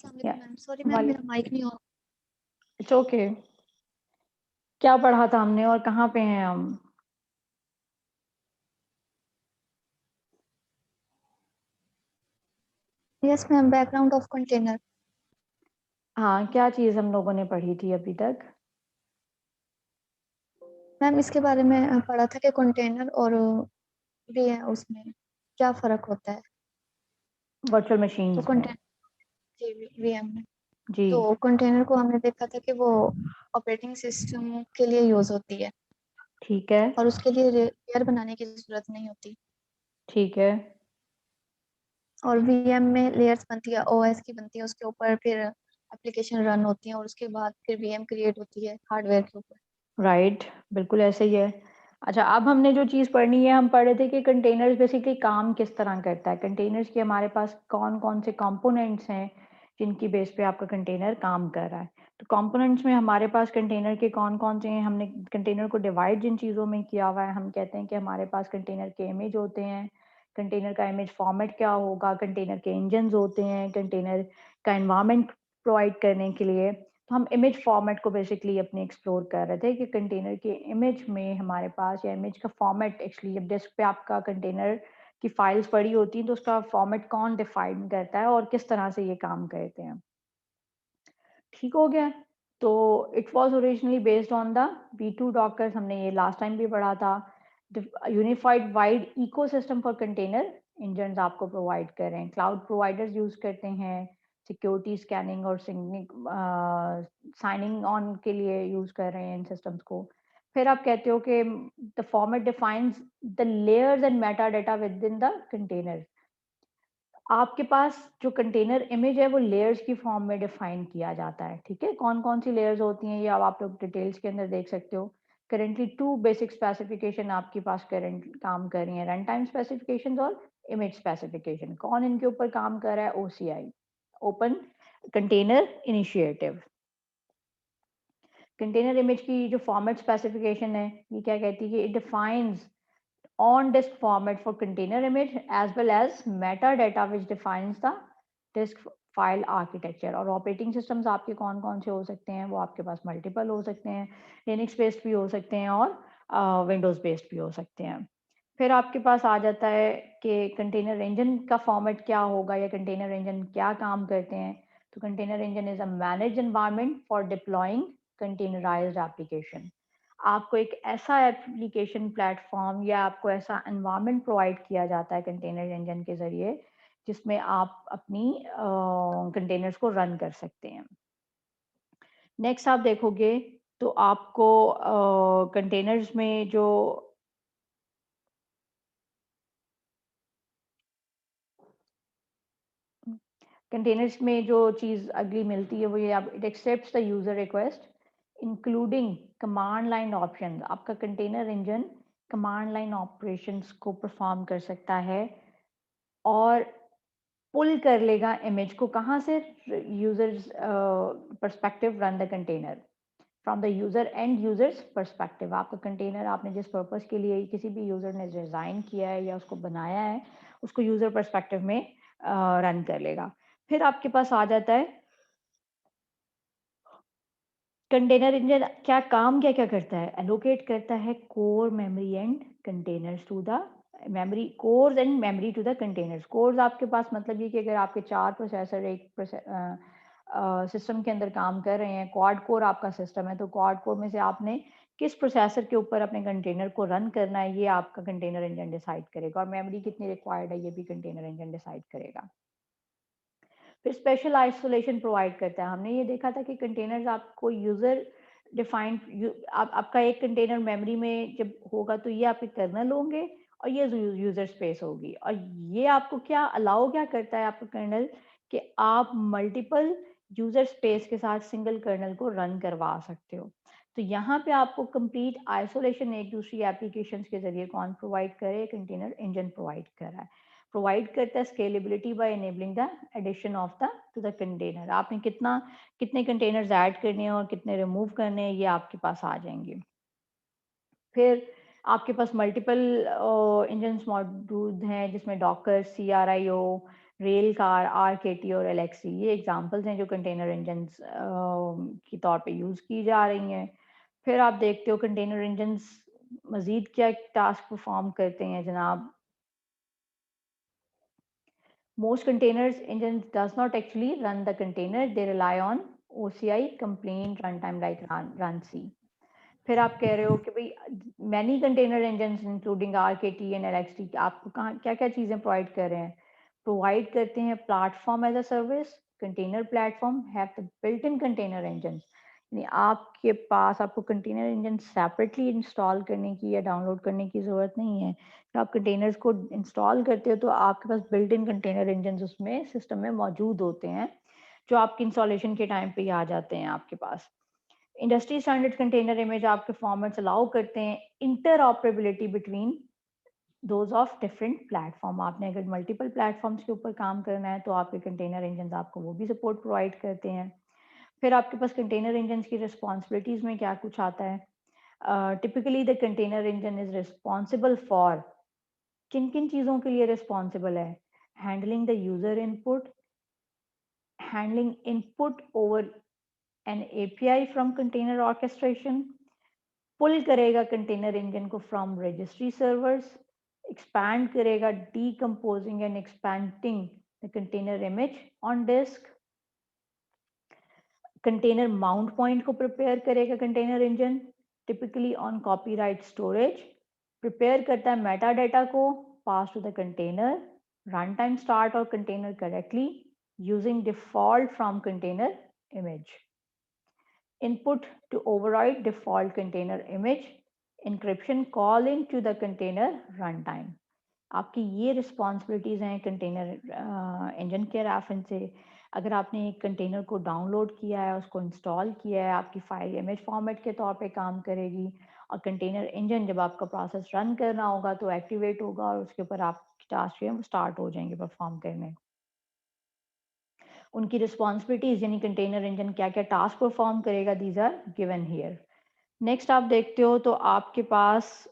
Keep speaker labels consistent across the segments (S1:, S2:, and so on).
S1: अस्सलाम
S2: या
S1: वालेकुम मैम, सॉरी मैम
S2: वाले
S1: मेरा माइक नहीं ऑन।
S2: It's okay. क्या पढ़ा था हमने और कहाँ पे हैं हम?
S1: Yes ma'am, background of container.
S2: हाँ, क्या चीज़ हम लोगों ने पढ़ी थी अभी तक?
S1: मैम इसके बारे में पढ़ा था कि कंटेनर और भी है उसमें क्या फ़र्क होता है।
S2: वर्चुअल
S1: तो
S2: मशीन्स में।
S1: कंटेनर जी वीएम में,
S2: जी,
S1: तो कंटेनर को हमने देखा था कि वो ऑपरेटिंग सिस्टम के लिए यूज़ होती है
S2: ठीक है,
S1: और उसके लिए लेयर बनाने की ज़रूरत नहीं होती।
S2: ठीक है,
S1: और वीएम में लेयर्स बनती है, ओएस की बनती है, उसके ऊपर फिर एप्लीकेशन रन होती है और उसके बाद फिर वीएम क्रिएट होती है हार्डवेयर के ऊपर।
S2: राइट, बिल्कुल ऐसे ही है। अच्छा, अब हमने जो चीज़ पढ़नी है, हम पढ़ रहे थे कि कंटेनर्स बेसिकली काम किस तरह करता है। कंटेनर्स के हमारे पास कौन-कौन से कंपोनेंट्स हैं, जिनकी बेस पे आपका कंटेनर काम कर रहा है। तो कंपोनेंट्स में हमारे पास कंटेनर के कौन-कौन से हैं, हमने कंटेनर को डिवाइड जिन चीज़ों में किया हुआ है, हम कहते हैं कि हमारे पास कंटेनर के इमेज होते हैं, कंटेनर का इमेज फॉर्मेट क्या होगा, कंटेनर के इंजन्स होते हैं, कंटेनर का एनवायरनमेंट प्रोवाइड करने के लिए। तो हम इमेज फॉर्मेट को बेसिकली अपने एक्सप्लोर कर रहे थे कि कंटेनर के इमेज में हमारे पास या इमेज का फॉर्मेट एक्चुअली जब डेस्क पे आपका कंटेनर की फाइल्स पड़ी होती हैं तो उसका फॉर्मेट कौन डिफाइन करता है और किस तरह से ये काम करते हैं। ठीक हो गया? तो it was originally based on the V2 dockers, हमने ये लास्ट टाइम भी पढ़ा था। Unified wide ecosystem for container engines आपको प्रोवाइड कर रहे हैं। क्लाउड प्रोवाइडर्स यूज़ करते हैं, सिक्योरिटी स्कैनिंग और साइनिंग ऑन के लिए यूज़ कर रहे हैं इन सिस्टम्स को। फिर आप कहते हो कि the format defines the layers and metadata with in the container. आपके पास जो कंटेनर इमेज है वो लेयर्स की फॉर्म में डिफाइन किया जाता है, ठीक है? कौन-कौन सी लेयर्स होती हैं ये अब आप लोग डिटेल्स के अंदर देख सकते हो। करंटली 2 बेसिक स्पेसिफिकेशन आपके पास करंट काम कर रही हैं, रन टाइम स्पेसिफिकेशंस और इमेज स्पेसिफिकेशन। कौन इनके ऊपर काम कर रहा है? OCI, open container initiative. Container image की जो फॉर्मेट स्पेसिफिकेशन है, ये क्या कहती है कि it defines on disk format for container image as well as metadata which defines the disk file architecture। और ऑपरेटिंग सिस्टम्स आपके कौन कौन से हो सकते हैं? वो आपके पास मल्टीपल हो सकते हैं, लिनक्स बेस्ड भी हो सकते हैं और विंडोज बेस्ड भी हो सकते हैं। फिर आपके पास आ जाता है कि कंटेनर इंजन का फॉर्मेट क्या होगा या कंटेनर इंजन क्या काम करते हैं। तो container engine is a manage environment for deploying containerized application. आपको एक ऐसा एप्लीकेशन प्लेटफॉर्म या आपको ऐसा एनवायरनमेंट प्रोवाइड किया जाता है कंटेनर इंजन के ज़रिए, जिसमें आप अपनी कंटेनर्स को रन कर सकते हैं। नेक्स्ट आप देखोगे तो आपको कंटेनर्स में जो कंटेनर्स में जो चीज़ अगली मिलती है वो ये आप it accepts the user request including command line options. आपका container engine command line operations को परफॉर्म कर सकता है और पुल कर लेगा इमेज को कहाँ से? Users perspective run the container from the user and users perspective. आपका कंटेनर आपने जिस पर्पस के लिए किसी भी यूजर ने डिजाइन किया है या उसको बनाया है, उसको यूजर पर्सपेक्टिव में रन कर लेगा। फिर आपके पास आ जाता है कंटेनर इंजन क्या काम क्या-क्या करता है? एलोकेट करता है core memory and containers to the memory cores and memory to the containers. Cores आपके पास मतलब ये कि अगर आपके 4 प्रोसेसर एक सिस्टम के अंदर काम कर रहे हैं, क्वाड कोर आपका सिस्टम है, तो क्वाड कोर में से आपने किस प्रोसेसर के ऊपर अपने कंटेनर को रन करना है, ये आपका कंटेनर इंजन डिसाइड करेगा और मेमोरी कितनी रिक्वायर्ड है, ये भी कंटेनर इंजन डिसाइड करेगा। फिर स्पेशल आइसोलेशन प्रोवाइड करता है। हमने ये देखा था कि कंटेनर्स आपको यूज़र डिफाइंड आपका एक कंटेनर मेमोरी में जब होगा तो ये आपके कर्नल होंगे और ये यूज़र स्पेस होगी और ये आपको क्या अलाउ क्या करता है आपका कर्नल कि आप मल्टीपल यूज़र स्पेस के साथ सिंगल कर्नल को रन करवा सकते हो। तो यहाँ पे आपको कंप्लीट आइसोलेशन एक दूसरी एप्लीकेशंस के ज़रिए कौन प्रोवाइड करे? कंटेनर इंजन प्रोवाइड कर रहा है। प्रोवाइड करता है scalability by enabling the addition of the to the container. आपने कितने कंटेनर्स ऐड करने हैं और कितने रिमूव करने हैं, ये आपके पास आ जाएंगे। फिर आपके पास मल्टीपल इंजन्स मौजूद हैं जिसमें Docker, CRIO, rail car, RKT और एलएक्सी, ये एग्जांपल्स हैं जो कंटेनर इंजन्स के तौर पे यूज़ की जा रही हैं। फिर आप देखते हो कंटेनर इंजन्स मज़ीद क्या टास्क परफॉर्म करते हैं जनाब। Most containers engines does not actually run the container, they rely on OCI complaint runtime like runc। फिर आप कह रहे हो कि भाई many container engine including RKT and LXT आपको कहाँ क्या क्या चीज़ें प्रोवाइड कर रहे हैं। प्रोवाइड करते हैं platform as a service, container platform have the built in container engine, यानी आपके पास आपको कंटेनर इंजन सेपरेटली इंस्टॉल करने की या डाउनलोड करने की ज़रूरत नहीं है। जब आप कंटेनर्स को इंस्टॉल करते हो तो आपके पास बिल्ट इन कंटेनर इंजन उसमें सिस्टम में मौजूद होते हैं, जो आपकी इंस्टॉलेशन के टाइम पे ही आ जाते हैं आपके पास। इंडस्ट्री स्टैंडर्ड कंटेनर इमेज आपके फॉर्मेट्स अलाउ करते हैं interoperability between those of different platform. आपने अगर मल्टीपल प्लेटफॉर्म्स के ऊपर काम करना है तो आपके कंटेनर इंजन आपको वो भी सपोर्ट प्रोवाइड करते हैं। फिर आपके पास कंटेनर इंजन की रिस्पॉन्सिबिलिटीज में क्या कुछ आता है। Typically the container engine is responsible for, किन किन चीज़ों के लिए रिस्पॉन्सिबल है। Handling the user input, handling input over an API from container orchestration, pull करेगा कंटेनर इंजन को फ्रॉम रजिस्ट्री सर्वर्स, एक्सपैंड करेगा decomposing and expanding the container image on disk, container mount point को prepare करेगा container engine typically on copyright storage, prepare करता है metadata को, pass to the container, runtime start और container correctly using default from container image, input to override default container image, encryption call into the container runtime। आपकी ये responsibilities हैं container engine के reference से। अगर आपने एक कंटेनर को डाउनलोड किया है, उसको इंस्टॉल किया है, आपकी फाइल इमेज फॉर्मेट के तौर पे काम करेगी, और कंटेनर इंजन जब आपका प्रोसेस रन करना होगा तो एक्टिवेट होगा और उसके ऊपर आपके टास्क जो है स्टार्ट हो जाएंगे परफॉर्म करने। उनकी रिस्पॉन्सिबिलिटीज यानी कंटेनर इंजन क्या क्या टास्क परफॉर्म करेगा, these are given here. Next आप देखते हो तो आपके पास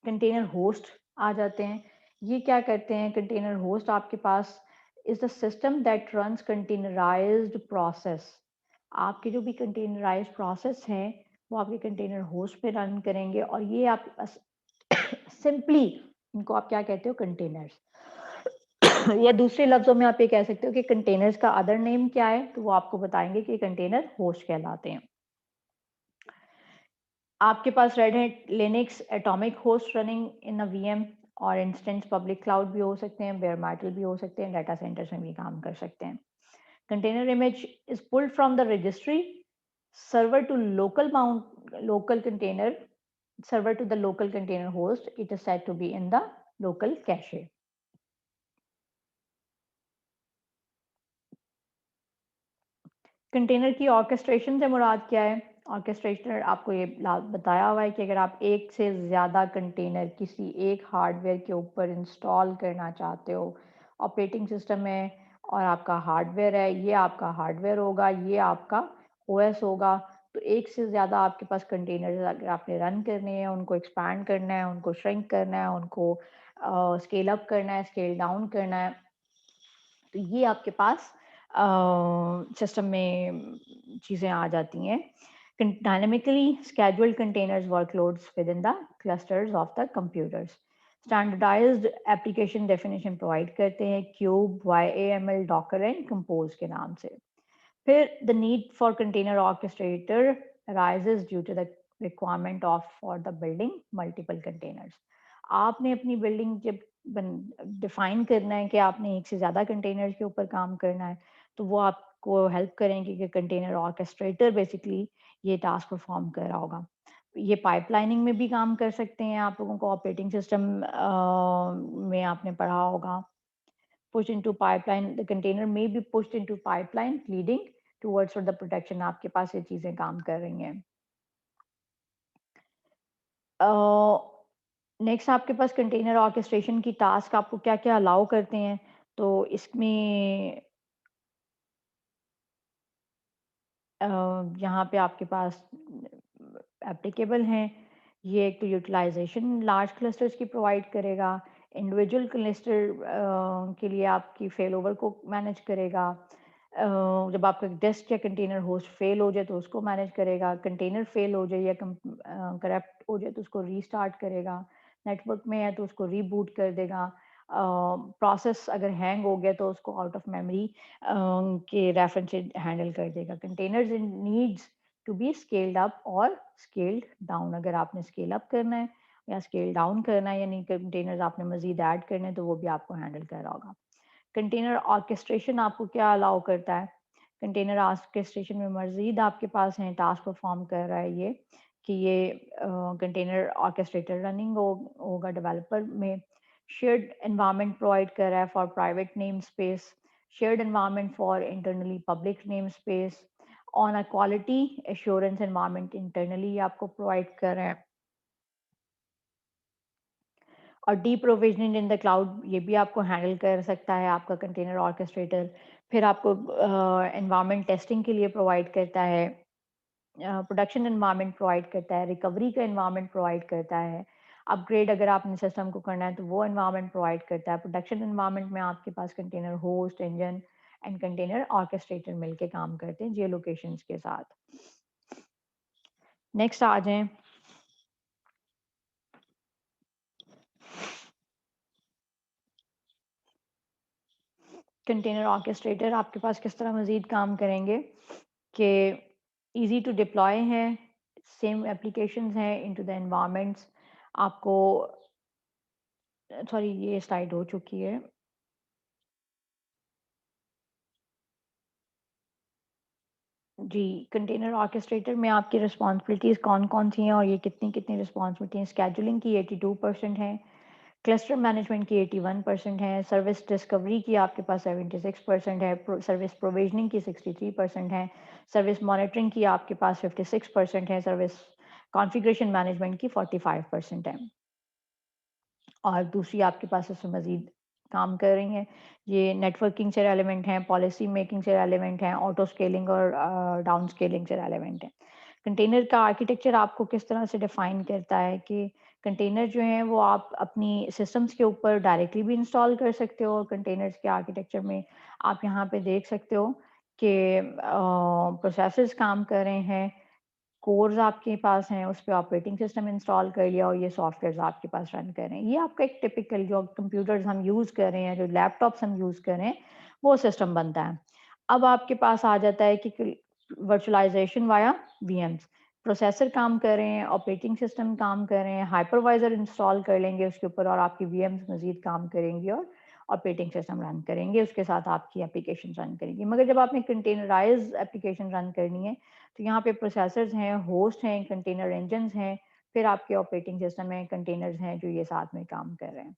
S2: कंटेनर होस्ट आ जाते हैं। ये क्या करते हैं, कंटेनर होस्ट आपके पास is the system that runs containerized process. आपके जो भी कंटेनराइज्ड प्रोसेस हैं वो आपके कंटेनर होस्ट पे रन करेंगे, और ये आप सिंपली इनको आप क्या कहते हो, कंटेनर्स। या दूसरे लफ्जों में आप ये कह सकते हो कि कंटेनर्स का अदर नेम क्या है, तो वो आपको बताएंगे कि कंटेनर होस्ट कहलाते हैं। आपके पास Red Hat Linux atomic host running in a VM और इंस्टेंस पब्लिक क्लाउड भी हो सकते हैं, बेयर मेटल भी हो सकते हैं, डाटा सेंटर्स में भी काम कर सकते हैं। Container image is pulled from the registry server to local container server to the local container host. It is said to be in the local cache. Container की ऑर्केस्ट्रेशन से मुराद क्या है? ऑर्केस्ट्रेटर आपको ये बताया हुआ है कि अगर आप एक से ज़्यादा कंटेनर किसी एक हार्डवेयर के ऊपर इंस्टॉल करना चाहते हो, ऑपरेटिंग सिस्टम है और आपका हार्डवेयर है, ये आपका हार्डवेयर होगा, ये आपका ओएस होगा, तो एक से ज़्यादा आपके पास कंटेनर अगर आपने रन करने हैं, उनको एक्सपैंड करना है, उनको श्रिंक करना है, उनको स्केल अप करना है, स्केल डाउन करना है, तो ये आपके पास सिस्टम में चीज़ें आ जाती हैं। Dynamically scheduled containers workloads within the clusters of the computers, standardized application definition provide करते हैं Kube, YAML, Docker and compose के नाम से। फिर the need for container orchestrator arises due to the requirement of for the building multiple containers। आपने अपनी building जब define करना है कि आपने एक से ज़्यादा कंटेनर के ऊपर काम करना है, तो वो आपको हेल्प करेंगे कि कंटेनर ऑर्केस्ट्रेटर बेसिकली ये टास्क परफॉर्म कर रहा होगा। ये पाइपलाइनिंग में भी काम कर सकते हैं, आप लोगों को ऑपरेटिंग सिस्टम में आपने पढ़ा होगा। Push into pipeline, the container में be pushed into pipeline leading towards for the protection. आपके पास ये चीज़ें काम कर रही हैं। नेक्स्ट आपके पास कंटेनर ऑर्केस्ट्रेशन की टास्क आपको क्या-क्या अलाउ करते हैं, तो इसमें यहाँ पे आपके पास एप्लीकेबल हैं। ये एक तो यूटिलाइजेशन लार्ज क्लस्टर्स की प्रोवाइड करेगा, इंडिविजुअल क्लस्टर के लिए आपकी फेल ओवर को मैनेज करेगा। जब आपका डिस्क या कंटेनर होस्ट फेल हो जाए तो उसको मैनेज करेगा। कंटेनर फेल हो जाए या करप्ट हो जाए तो उसको रीस्टार्ट करेगा। नेटवर्क में है तो उसको रीबूट कर देगा। प्रोसेस अगर हैंग हो गया तो उसको आउट ऑफ मेमोरी के रेफरेंस से हैंडल कर देगा। Containers needs to be scaled up और स्केल्ड डाउन। अगर आपने स्केल अप करना है या स्केल डाउन करना है, यानी कंटेनर्स आपने मजीद ऐड करने हैं, तो वो भी आपको हैंडल करना होगा। कंटेनर ऑर्केस्ट्रेशन आपको क्या अलाउ करता है? कंटेनर ऑर्केस्ट्रेशन में मजीद आपके पास है टास्क परफॉर्म कर रहा है ये कि ये कंटेनर ऑर्केस्ट्रेटर रनिंग होगा डेवलपर में। शेयर्ड एनवायरनमेंट प्रोवाइड कर रहा है for private name space, shared environment for internally public name space, on a quality assurance environment internally आपको प्रोवाइड कर रहे हैं। और D provisioning in the cloud ये भी आपको हैंडल कर सकता है आपका कंटेनर ऑर्केस्ट्रेटर। फिर आपको एनवायरनमेंट टेस्टिंग के लिए प्रोवाइड करता है, प्रोडक्शन एनवायरनमेंट प्रोवाइड करता है, रिकवरी का एनवायरनमेंट प्रोवाइड करता है, अपग्रेड अगर आपने सिस्टम को करना है तो वो एनवायरनमेंट प्रोवाइड करता है। प्रोडक्शन एनवायरनमेंट में आपके पास container host, engine and container orchestrator मिलके काम करते हैं जियो लोकेशंस के साथ। नेक्स्ट आ जाएं, कंटेनर ऑर्केस्ट्रेटर आपके पास किस तरह मजीद काम करेंगे कि इजी टू डिप्लॉय हैं, सेम एप्लीकेशंस हैं इनटू द एनवायरनमेंट्स। आपको सॉरी ये स्लाइड हो चुकी है। जी, कंटेनर ऑर्केस्ट्रेटर में आपकी रिस्पॉन्सिबिलिटीज़ कौन-कौन सी हैं और ये कितनी-कितनी रिस्पॉन्सिबिलिटी हैं? शेड्यूलिंग की 82% है, क्लस्टर मैनेजमेंट की 81% है, सर्विस डिस्कवरी की आपके पास 76% है, सर्विस प्रोविजनिंग की 63% है, सर्विस मॉनिटरिंग की आपके पास 56% है, सर्विस कॉन्फ़िगरेशन मैनेजमेंट की 45% है। और दूसरी आपके पास इससे मज़ीद काम कर रही हैं, ये नेटवर्किंग से रेलेवेंट हैं, पॉलिसी मेकिंग से रेलेवेंट हैं, ऑटो स्केलिंग और डाउन स्केलिंग से रेलेवेंट हैं। कंटेनर का आर्किटेक्चर आपको किस तरह से डिफ़ाइन करता है कि कंटेनर जो हैं वो आप अपनी सिस्टम्स के ऊपर डायरेक्टली भी इंस्टॉल कर सकते हो। और कंटेनर्स के आर्किटेक्चर में आप यहाँ पे देख सकते हो कि प्रोसेसेस काम कर रहे हैं, कोर्स आपके पास हैं, उस पे ऑपरेटिंग सिस्टम इंस्टॉल कर लिया और ये सॉफ्टवेयर्स आपके पास रन कर रहे हैं। ये आपका एक टिपिकल जो कंप्यूटर्स हम यूज़ कर रहे हैं, जो लैपटॉप्स हम यूज़ कर रहे हैं, वो सिस्टम बनता है। अब आपके पास आ जाता है कि वर्चुअलाइज़ेशन वाया वीएम्स। प्रोसेसर काम कर रहे हैं, ऑपरेटिंग सिस्टम काम कर रहे हैं, हाइपरवाइज़र इंस्टॉल कर लेंगे उसके ऊपर और आपकी वीएम्स मज़ीद काम करेंगी और ऑपरेटिंग सिस्टम रन करेंगे, उसके साथ आपकी एप्लीकेशन रन करेंगी। मगर जब आपने कंटेनराइज़ एप्लीकेशन रन करनी है तो यहाँ पे प्रोसेसर्स हैं, होस्ट हैं, कंटेनर इंजन्स हैं, फिर आपके ऑपरेटिंग सिस्टम है, कंटेनर्स हैं जो ये साथ में काम कर रहे हैं।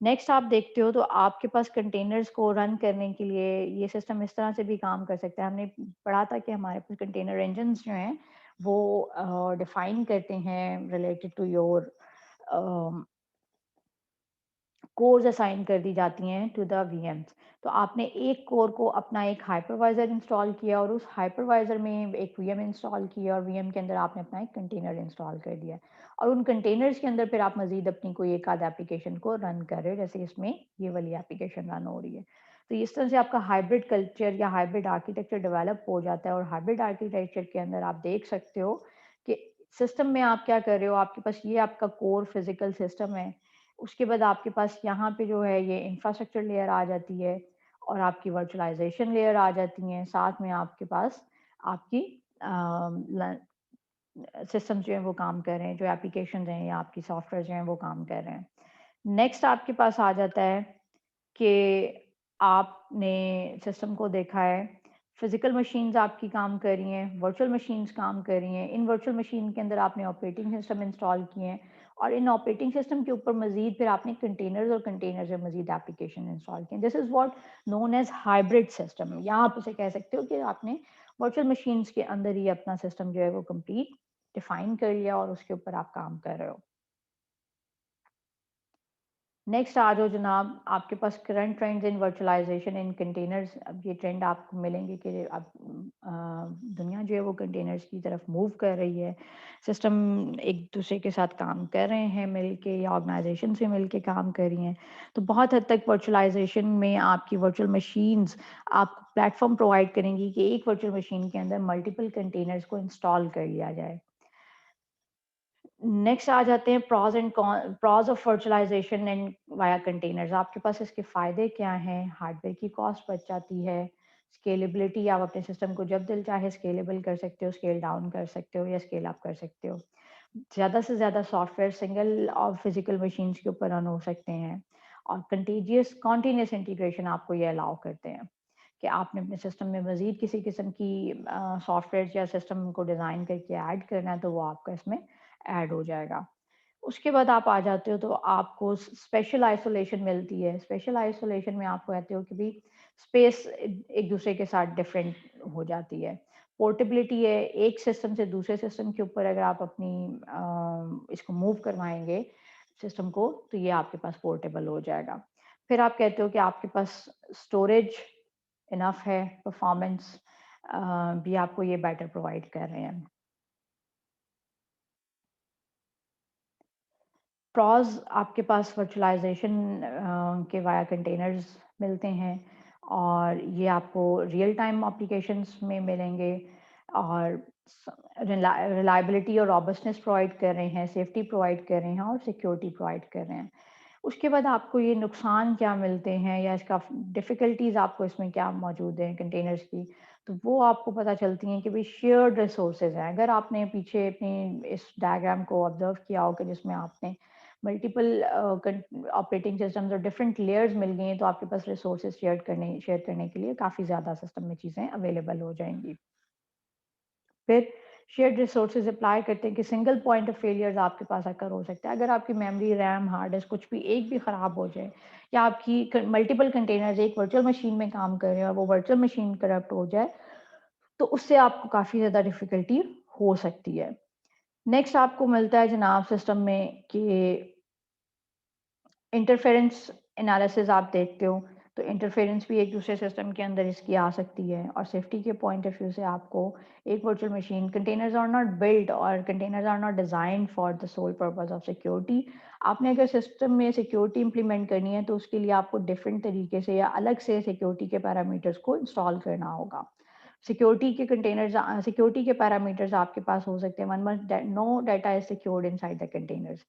S2: नेक्स्ट आप देखते हो तो आपके पास कंटेनर्स को रन करने के लिए ये सिस्टम इस तरह से भी काम कर सकता है। हमने पढ़ा था कि हमारे पास कंटेनर इंजन्स जो हैं वो डिफाइन करते हैं related to your cores assign कर दी जाती हैं टू द वीएम्स। तो आपने एक कोर को अपना एक हाइपरवाइज़र इंस्टॉल किया और उस हाइपरवाइज़र में एक वीएम इंस्टॉल किया और वीएम के अंदर आपने अपना एक कंटेनर इंस्टॉल कर दिया और उन कंटेनर्स के अंदर फिर आप मज़ीद अपनी कोई एक आध एप्लीकेशन को रन कर रहे हो, जैसे इसमें ये वाली एप्लीकेशन रन हो रही है। तो इस तरह से आपका हाइब्रिड कल्चर या हाइब्रिड आर्किटेक्चर डेवलप हो जाता है और हाइब्रिड आर्किटेक्चर के अंदर आप देख सकते हो कि सिस्टम में आप क्या कर रहे हो, आपके पास ये आपका कोर फिजिकल सिस्टम है, उसके बाद आपके पास यहाँ पे जो है ये इंफ्रास्ट्रक्चर लेयर आ जाती है और आपकी वर्चुअलाइजेशन लेयर आ जाती हैं, साथ में आपके पास आपकी सिस्टम जो है वो काम कर रहे हैं, जो एप्लीकेशन हैं या आपकी सॉफ्टवेयर जो हैं वो काम कर रहे हैं। नेक्स्ट आपके पास आ जाता है कि आपने सिस्टम को देखा है, फिजिकल मशीन्स आपकी काम कर रही हैं, वर्चुअल मशीन्स काम कर रही हैं। इन वर्चुअल मशीन के अंदर आपने ऑपरेटिंग सिस्टम इंस्टॉल किए हैं और इन ऑपरेटिंग सिस्टम के ऊपर मजीद फिर आपने कंटेनर्स और कंटेनर्स में मजीद एप्लीकेशन इंस्टॉल किए। This is what known as hybrid system. या आप उसे कह सकते हो कि आपने वर्चुअल मशीन्स के अंदर ही अपना सिस्टम जो है वो कंप्लीट डिफाइन कर लिया और उसके ऊपर आप काम कर रहे हो। नेक्स्ट आ जाओ जनाब, आपके पास current trends in virtualization in containers. अब ये ट्रेंड आपको मिलेंगे कि अब दुनिया जो है वो कंटेनर्स की तरफ मूव कर रही है। सिस्टम एक दूसरे के साथ काम कर रहे हैं मिलके, या ऑर्गेनाइजेशन से मिलके काम कर रही हैं। तो बहुत हद तक वर्चुअलाइजेशन में आपकी वर्चुअल मशीन्स आपको प्लेटफॉर्म प्रोवाइड करेंगी कि एक वर्चुअल मशीन के अंदर मल्टीपल कंटेनर्स को इंस्टॉल कर लिया जाए। नेक्स्ट आ जाते हैं pros of virtualization and via containers. आपके पास इसके फ़ायदे क्या हैं? हार्डवेयर की कॉस्ट बच जाती है, स्केलेबिलिटी, आप अपने सिस्टम को जब दिल चाहे स्केलेबल कर सकते हो, स्केल डाउन कर सकते हो या स्केल अप कर सकते हो। ज़्यादा से ज़्यादा सॉफ्टवेयर सिंगल और फिजिकल मशीन्स के ऊपर रन हो सकते हैं, और कंटीजियस कॉन्टिन्यूस इंटीग्रेशन आपको ये अलाउ करते हैं कि आपने अपने सिस्टम में मज़ीद किसी किस्म की सॉफ्टवेयर या सिस्टम को डिज़ाइन करके ऐड करना है, तो वो आपका इसमें ऐड हो जाएगा। उसके बाद आप आ जाते हो तो आपको स्पेशल आइसोलेशन मिलती है। स्पेशल आइसोलेशन में आप कहते हो कि भी स्पेस एक दूसरे के साथ डिफरेंट हो जाती है। पोर्टेबिलिटी है, एक सिस्टम से दूसरे सिस्टम के ऊपर अगर आप अपनी इसको मूव करवाएँगे सिस्टम को, तो ये आपके पास पोर्टेबल हो जाएगा। फिर आप कहते हो कि आपके पास स्टोरेज इनफ है, परफॉर्मेंस भी आपको ये बेटर प्रोवाइड कर रहे हैं। प्रॉज़ आपके पास वर्चुअलाइज़ेशन के वाया कंटेनर्स मिलते हैं, और ये आपको रियल टाइम एप्लीकेशंस में मिलेंगे, और रिलायबिलिटी और रॉबस्टनेस प्रोवाइड कर रहे हैं, सेफ्टी प्रोवाइड कर रहे हैं और सिक्योरिटी प्रोवाइड कर रहे हैं। उसके बाद आपको ये नुकसान क्या मिलते हैं या इसका डिफ़िकल्टीज़ आपको इसमें क्या मौजूद हैं कंटेनर्स की, तो वो आपको पता चलती हैं कि भई शेयर्ड रिसोर्सेज़ हैं। अगर आपने पीछे अपनी इस डायग्राम को ऑब्ज़र्व किया हो कि जिसमें आपने मल्टीपल ऑपरेटिंग सिस्टम्स और डिफरेंट लेयर्स मिल गई हैं, तो आपके पास रिसोर्सेज़ शेयर करने के लिए काफ़ी ज़्यादा सिस्टम में चीज़ें अवेलेबल हो जाएँगी। फिर शेयर्ड रिसोर्सेज अप्लाई करते हैं कि सिंगल पॉइंट ऑफ फेलियर्स आपके पास आकर हो सकता है। अगर आपकी मेमोरी, रैम, हार्ड डिस्क कुछ भी एक भी ख़राब हो जाए, या आपकी मल्टीपल कंटेनर्स एक वर्चुअल मशीन में काम कर रहे हैं और वो वर्चुअल मशीन करप्ट हो जाए, तो उससे आपको काफ़ी ज़्यादा डिफ़िकल्टी हो सकती है। नेक्स्ट आपको मिलता है जनाब सिस्टम में कि इंटरफेरेंस एनालिसिस आप देखते हो, तो इंटरफेरेंस भी एक दूसरे सिस्टम के अंदर इसकी आ सकती है, और सेफ्टी के पॉइंट ऑफ व्यू से आपको एक virtual machine, containers are not built और containers are not design for the sole purpose of security. आपने अगर सिस्टम में सिक्योरिटी इंप्लीमेंट करनी है, तो उसके लिए आपको डिफरेंट तरीके से या अलग से सिक्योरिटी के पैरामीटर्स को इंस्टॉल करना होगा। सिक्योरिटी के पैरामीटर्स आपके पास हो सकते हैं, one must know data is secured inside the containers.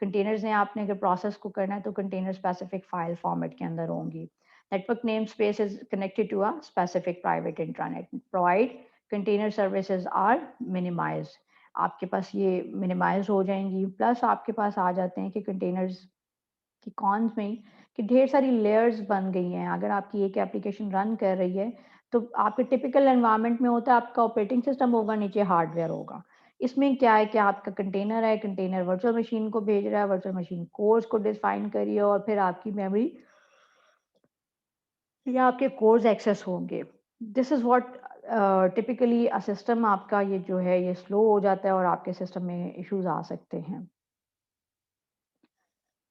S2: Containers हैं, आपने अगर प्रोसेस को करना है तो कंटेनर स्पेसिफिक फाइल फॉर्मेट के अंदर होंगी। Network name space is connected to a specific private intranet provide. Container services are minimize. आपके पास ये मिनिमाइज हो जाएंगी। प्लस आपके पास आ जाते हैं कि कंटेनर्स की कॉन्स में कि ढेर सारी लेयर्स बन गई हैं। अगर आपकी एक एप्लीकेशन रन कर रही है, तो आपके टिपिकल एनवायरनमेंट में होता है आपका ऑपरेटिंग सिस्टम होगा, नीचे हार्डवेयर होगा। इसमें क्या है कि आपका कंटेनर है, कंटेनर वर्चुअल मशीन को भेज रहा है, वर्चुअल मशीन कोर्स को डिफाइन करी है, और फिर आपकी मेमोरी या आपके कोर्स एक्सेस होंगे। This is what typically a system आपका ये जो है ये स्लो हो जाता है और आपके सिस्टम में इश्यूज़ आ सकते हैं।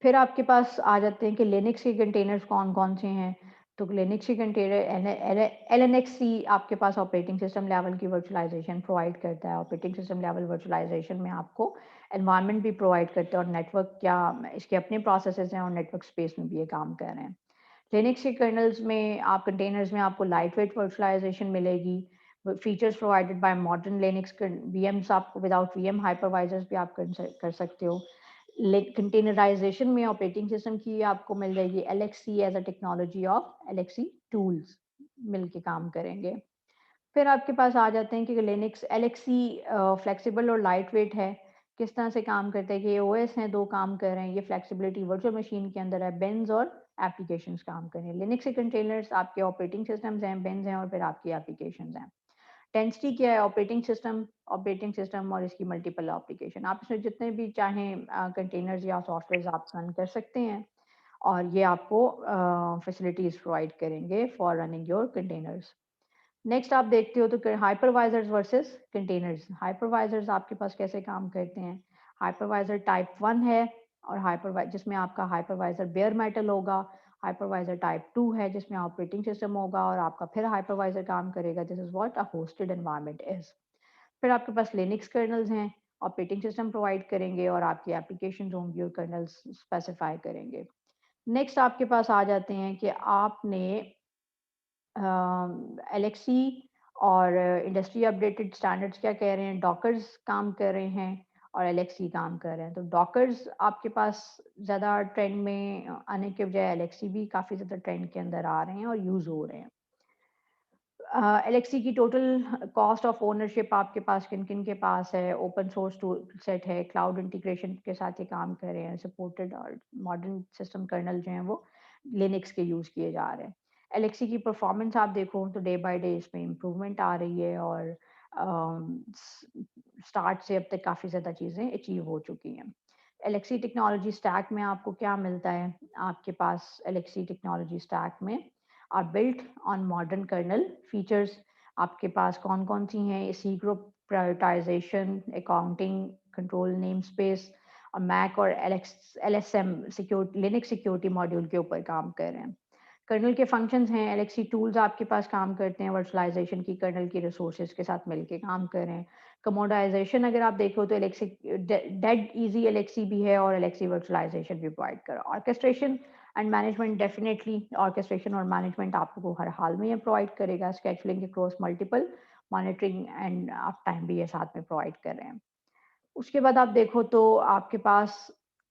S2: फिर आपके पास आ जाते हैं कि लिनक्स के कंटेनर्स कौन-कौन से हैं। तो लिनक्स के कंटेनर एलएनएक्ससी आपके पास ऑपरेटिंग सिस्टम लेवल की वर्चुअलाइजेशन प्रोवाइड करता है। ऑपरेटिंग सिस्टम लेवल वर्चुअलाइजेशन में आपको एनवायरनमेंट भी प्रोवाइड करता है, और नेटवर्क क्या इसके अपने प्रोसेसेस हैं और नेटवर्क स्पेस में भी ये काम कर रहे हैं। लिनक्स के कर्नल्स में आप कंटेनर्स में आपको लाइटवेट वर्चुअलाइजेशन मिलेगी। Features provided by modern Linux VMs, आपको विदाउट वीएम हाइपरवाइजर्स भी आप कर सकते हो। कंटेनराइजेशन में ऑपरेटिंग सिस्टम की आपको मिल जाएगी LXC as a technology of LXC tools मिलके काम करेंगे। फिर आपके पास आ जाते हैं कि लिनक्स एलएक्सी फ्लेक्सिबल और लाइट वेट है। किस तरह से काम करते हैं कि ये ओएस हैं, दो काम कर रहे हैं, ये फ्लेक्सिबिलिटी वर्चुअल मशीन के अंदर है, बेंज और एप्लीकेशंस काम कर रहे हैं। लिनक्स के कंटेनर्स आपके ऑपरेटिंग सिस्टम्स हैं, बेंज हैं, और फिर आपकी एप्लीकेशंस हैं। डेंसिटी क्या है? ऑपरेटिंग सिस्टम और इसकी मल्टीपल एप्लीकेशन। आप इसमें जितने भी चाहें कंटेनर्स या सॉफ्टवेयर आप रन कर सकते हैं, और ये आपको फैसिलिटीज प्रोवाइड करेंगे for running your containers. Next आप देखते हो तो हाइपरवाइजर्स वर्सेस कंटेनर्स। हाइपरवाइजर्स आपके पास कैसे काम करते हैं? हाइपरवाइजर टाइप 1 है, और जिसमें आपका हाइपरवाइजर बेयर मेटल होगा, हाइपरवाइजर टाइप 2 है जिसमें ऑपरेटिंग सिस्टम होगा और आपका फिर हाइपरवाइजर काम करेगा। This is what a hosted environment is. फिर आपके पास लिनक्स कर्नल्स हैं, ऑपरेटिंग सिस्टम प्रोवाइड करेंगे और आपकी एप्लीकेशन होंगी और कर्नल्स स्पेसिफाई करेंगे। नेक्स्ट आपके पास आ जाते हैं कि आपने एलेक्सी और इंडस्ट्री अपडेटेड स्टैंडर्ड्स क्या कह रहे हैं, डॉकर्स काम कर रहे हैं और एलेक्सी काम कर रहे हैं। तो डॉकर्स आपके पास ज़्यादा ट्रेंड में आने के बजाय एलेक्सी भी काफ़ी ज़्यादा ट्रेंड के अंदर आ रहे हैं और यूज़ हो रहे हैं। एलेक्सी की टोटल कॉस्ट ऑफ ओनरशिप आपके पास किन किन के पास है, ओपन सोर्स टूल सेट है, क्लाउड इंटीग्रेशन के साथ ये काम कर रहे हैं, सपोर्टेड और मॉडर्न सिस्टम कर्नल जो हैं वो लिनक्स के यूज़ किए जा रहे हैं। एलेक्सी की परफॉर्मेंस आप देखो तो डे बाय डे इसमें इम्प्रूवमेंट आ रही है और स्टार्ट से अब तक काफ़ी ज़्यादा चीज़ें अचीव हो चुकी हैं। एलेक्सी टेक्नोलॉजी स्टैक में आपको क्या मिलता है, आपके पास एलेक्सी टेक्नोलॉजी स्टैक में are built on modern kernel features. आपके पास कौन कौन सी हैं, C group, prioritization, accounting, control name space और मैक और LSM security, Linux security module के ऊपर काम कर रहे हैं। कर्नल के फंक्शंस हैं, एलेक्सी टूल्स आपके पास काम करते हैं वर्चुअलाइजेशन की, कर्नल की रिसोर्सेज के साथ मिलके काम कर रहे हैं। कमोडाइजेशन अगर आप देखो तो एलेक्सी डेड इजी एलेक्सी भी है और एलेक्सी वर्चुअलाइजेशन भी प्रोवाइड कर रहा है। Orchestration and management, definitely orchestration और मैनेजमेंट आपको हर हाल में ये प्रोवाइड करेगा। Scheduling across multiple, monitoring and आप टाइम भी ये साथ में प्रोवाइड कर रहे हैं। उसके बाद आप देखो तो आपके पास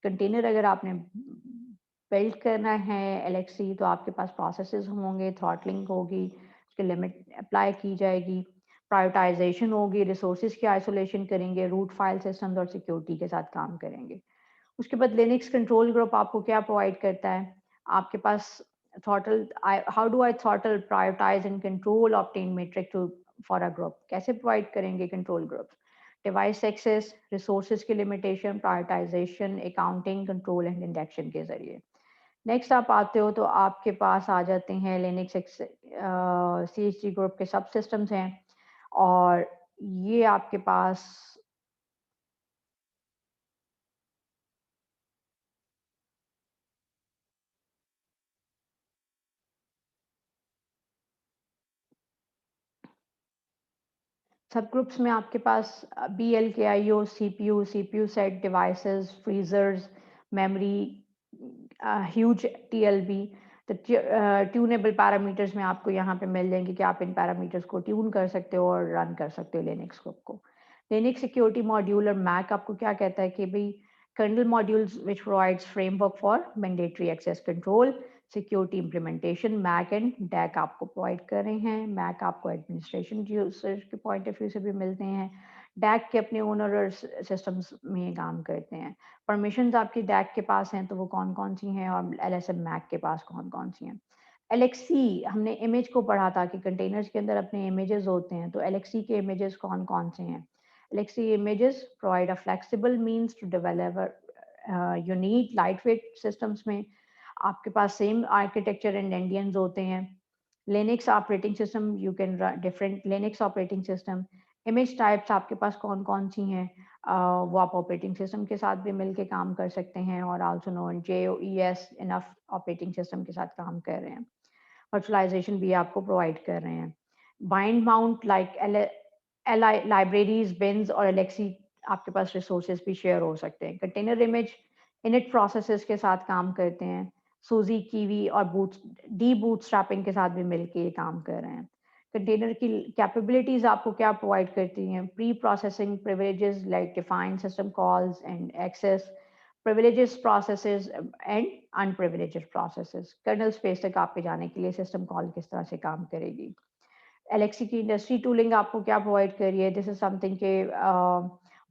S2: कंटेनर अगर आपने बिल्ड करना है एलेक्सी तो आपके पास प्रोसेसेस होंगे, थ्रॉटलिंग होगी, उसकी लिमिट अप्लाई की जाएगी, प्रायोरिटाइजेशन होगी, रिसोर्सेज की आइसोलेशन करेंगे, रूट फाइल सिस्टम्स और सिक्योरिटी के साथ काम करेंगे। उसके बाद लिनक्स कंट्रोल ग्रुप आपको क्या प्रोवाइड करता है, आपके पास throttle, how do I throttle, prioritize and control obtain metrics to for a group, कैसे प्रोवाइड करेंगे control groups, device access, resources की limitation, prioritization, accounting, control and induction के जरिए। नेक्स्ट आप आते हो तो आपके पास आ जाते हैं लिनक्स CHG ग्रुप के सब सिस्टम्स हैं और ये आपके पास सब ग्रुप्स में आपके पास BLKIO, CPU set, devices, freezers, memory, huge TLB, तो ट्यूनेबल पैरामीटर्स में आपको यहाँ पे मिल जाएंगे कि आप इन पैरामीटर्स को ट्यून कर सकते हो और रन कर सकते हो लिनक्स ग्रुप को। लिनक्स सिक्योरिटी मॉड्यूल और मैक आपको क्या कहता है कि भाई kernel modules which provides framework for mandatory access control, security implementation, MAC and DAC आपको प्रोवाइड कर रहे हैं। मैक आपको एडमिनिस्ट्रेशन यूजर के पॉइंट ऑफ व्यू से भी मिलते हैं, डैक के अपने ओनर और सिस्टम्स में काम करते हैं। परमिशंस आपकी डैक के पास हैं तो वो कौन कौन सी हैं और LSM मैक के पास कौन कौन सी हैं। एलेक्सी, हमने इमेज को पढ़ा था कि कंटेनर्स के अंदर अपने इमेजेस होते हैं, तो एलेक्सी के इमेजेस कौन कौन से हैं। LXC images provide a flexible means to develop unique lightweight systems में आपके पास सेम आर्किटेक्चर एंड एंडियंस होते हैं। Linux operating system, you can run different Linux operating system. Image types आपके पास कौन कौन सी हैं, वो आप ऑपरेटिंग सिस्टम के साथ भी मिलके काम कर सकते हैं और also known JOES enough operating system के साथ काम कर रहे हैं। वर्चुअलाइजेशन भी आपको प्रोवाइड कर रहे हैं। Bind mount like libraries, beans और एलेक्सी आपके पास रिसोर्सेज भी शेयर हो सकते हैं। कंटेनर इमेज इनिट प्रोसेसेस के साथ काम करते हैं। सूजी, कीवी और डी बूटस्ट्रैपिंग के साथ भी मिलके ये काम कर रहे हैं। कंटेनर की कैपेबिलिटीज आपको क्या प्रोवाइड करती हैं, pre processing privileges like define system calls and access, privileges processes and unprivileged processes। Kernel space तक आपके जाने के लिए सिस्टम कॉल किस तरह से काम करेगी। एलेक्सी की इंडस्ट्री टूलिंग आपको क्या प्रोवाइड कर रही है, दिस इज समथिंग के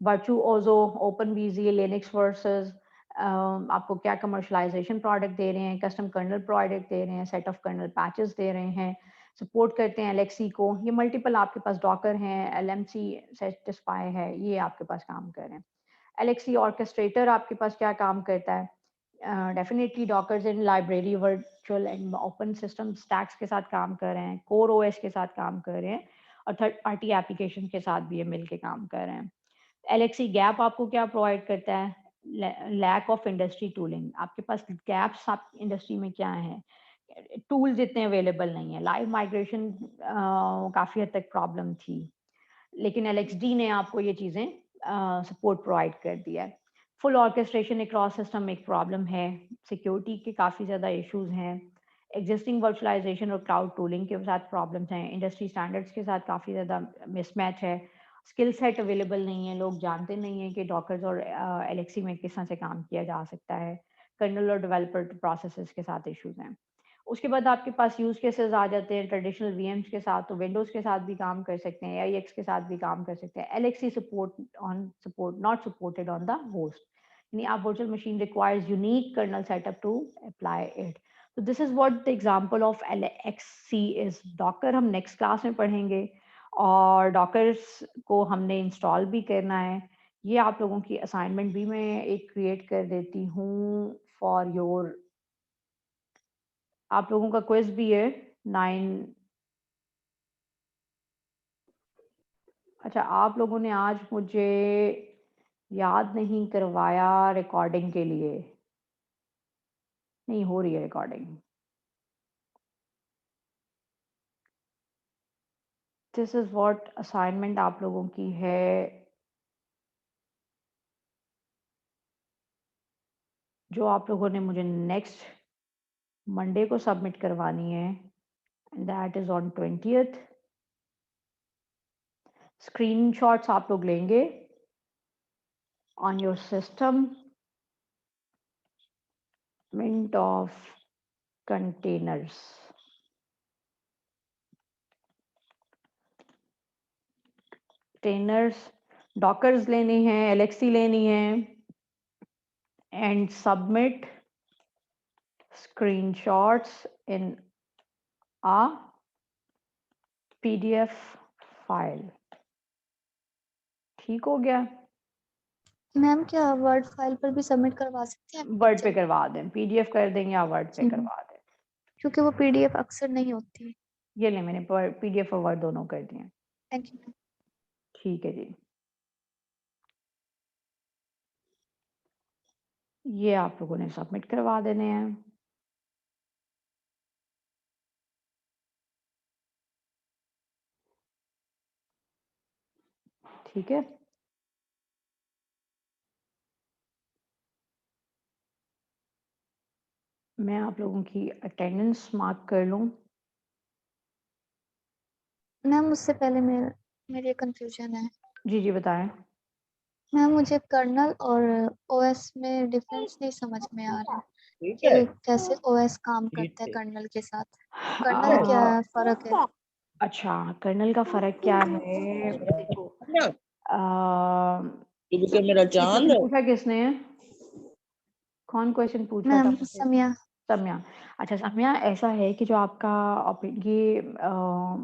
S2: वर्चुओजो, ओपन वीजी, लिनक्स वर्सेस आपको क्या कमर्शलाइजेशन प्रोडक्ट दे रहे हैं, कस्टम कर्नल प्रोडक्ट दे रहे हैं, सेट ऑफ कर्नल पैचेस दे रहे हैं, सपोर्ट करते हैं एलेक्सी को। ये मल्टीपल आपके पास डॉकर हैं, LMC सेटिस्फाई है, ये आपके पास काम कर रहे हैं। एलेक्सी ऑर्केस्ट्रेटर आपके पास क्या काम करता है, definitely dockers in library, virtual and open system stacks के साथ काम कर रहे हैं, कोर OS के साथ काम कर रहे हैं और थर्ड पार्टी एप्लीकेशन के साथ भी ये मिलके काम कर रहे हैं। एलेक्सी गैप आपको क्या प्रोवाइड करता है, लैक ऑफ इंडस्ट्री टूलिंग, आपके पास गैप्स आप इंडस्ट्री में क्या हैं, टूल्स इतने अवेलेबल नहीं है, लाइव माइग्रेशन काफ़ी हद तक प्रॉब्लम थी, लेकिन एलएक्सडी ने आपको ये चीज़ें सपोर्ट प्रोवाइड कर दिया है। फुल ऑर्केस्ट्रेशन अक्रॉस सिस्टम एक प्रॉब्लम है, सिक्योरिटी के काफ़ी ज़्यादा इश्यूज हैं, एग्जिस्टिंग वर्चुअलाइजेशन और क्लाउड टूलिंग के साथ प्रॉब्लम्स हैं, इंडस्ट्री स्टैंडर्ड्स के साथ काफ़ी ज़्यादा मिसमैच है, स्किल सेट अवेलेबल नहीं है, लोग जानते नहीं हैं कि डॉकर्स और एलेक्सी में किस तरह से काम किया जा सकता है, कर्नल और डेवलपर प्रोसेसेस के साथ इश्यूज हैं। उसके बाद आपके पास यूज़ केसेस आ जाते हैं ट्रेडिशनल वीएम्स के साथ, तो विंडोज़ के साथ भी काम कर सकते हैं, AIX के साथ भी काम कर सकते हैं, LXC support not supported on the host, यानी आप virtual machine requires unique kernel setup to apply it. तो this is what the example of LXC is. Docker हम नेक्स्ट क्लास में पढ़ेंगे और डॉकर्स को हमने इंस्टॉल भी करना है। ये आप लोगों की असाइनमेंट भी मैं एक क्रिएट कर देती हूँ फॉर योर, आप लोगों का क्विज भी है 9। अच्छा, आप लोगों ने आज मुझे याद नहीं करवाया रिकॉर्डिंग के लिए, नहीं हो रही है recording. This is what assignment आप लोगों की है, जो आप लोगों ने मुझे नेक्स्ट मंडे को सबमिट करवानी है, that is on 20th। Screenshots आप लोग लेंगे on your system mint of containers, dockers लेनी है, एलेक्सी लेनी है, and submit screenshots in a PDF file. ठीक हो गया?
S1: मैम क्या वर्ड फाइल पर भी सबमिट करवा सकते हैं
S2: वर्ड पे
S1: पिक्चर?
S2: करवा दें, PDF कर दें या वर्ड पे करवा दें।
S1: क्योंकि वो PDF अक्सर नहीं होती।
S2: ये ले, मैंने PDF और वर्ड दोनों कर दिए।
S1: Thank you ma'am.
S2: ठीक है जी, ये आप लोगों ने सबमिट करवा देने हैं। ठीक है, मैं आप लोगों की अटेंडेंस मार्क कर लूं।
S1: मैम उससे पहले मेरी कंफ्यूजन है।
S2: जी जी बताएं।
S1: मैम मुझे कर्नल और ओएस में डिफरेंस नहीं समझ में आ रहा कि कैसे ओएस काम करता है कर्नल के साथ। कर्नल क्या फर्क है?
S2: अच्छा, कर्नल का फर्क क्या है? देखो,
S3: मेरा चांद
S2: पूछा किसने है? कौन क्वेश्चन पूछा था
S1: मैम
S2: मुझसे?
S1: समिया।
S2: सम्या। अच्छा सम्या, ऐसा है कि जो आपका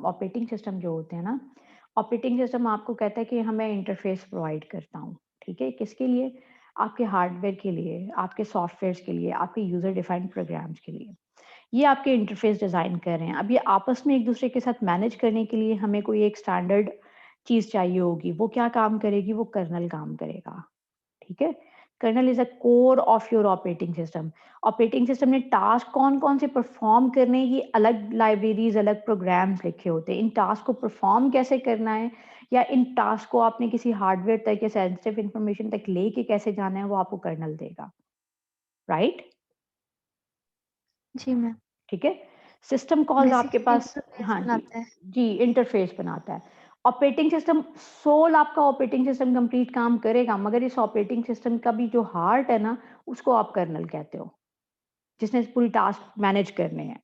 S2: ऑपरेटिंग सिस्टम जो होते हैं ना, ऑपरेटिंग सिस्टम आपको कहता है कि हमें इंटरफेस प्रोवाइड करता हूँ। ठीक है, किसके लिए? आपके हार्डवेयर के लिए, आपके सॉफ्टवेयर्स के लिए, आपके यूजर डिफाइंड प्रोग्राम्स के लिए। ये आपके इंटरफेस डिज़ाइन कर रहे हैं। अब ये आपस में एक दूसरे के साथ मैनेज करने के लिए हमें कोई एक स्टैंडर्ड चीज़ चाहिए होगी। वो क्या काम करेगी? वो कर्नल काम करेगा। ठीक है, kernel is a core of your operating system. Operating system ने टास्क कौन कौन से परफॉर्म करने, ये अलग लाइब्रेरीज, अलग प्रोग्राम्स लिखे होते हैं। इन टास्क को परफॉर्म कैसे करना है, या इन टास्क को आपने किसी हार्डवेयर तक या सेंसिटिव इंफॉर्मेशन तक लेके कैसे जाना है, वो आपको कर्नल देगा। राइट?
S1: जी मैम।
S2: ठीक है, सिस्टम कॉल्स आपके
S1: बेसिकली
S2: पास।
S1: इंटरफेस
S2: हाँ जी
S1: बनाता है।
S2: जी, इंटरफेस बनाता है। ऑपरेटिंग सिस्टम सोल, आपका ऑपरेटिंग सिस्टम कंप्लीट काम करेगा, मगर इस ऑपरेटिंग सिस्टम का भी जो हार्ट है ना, उसको आप कर्नल कहते हो, जिसने पूरी टास्क मैनेज करने हैं।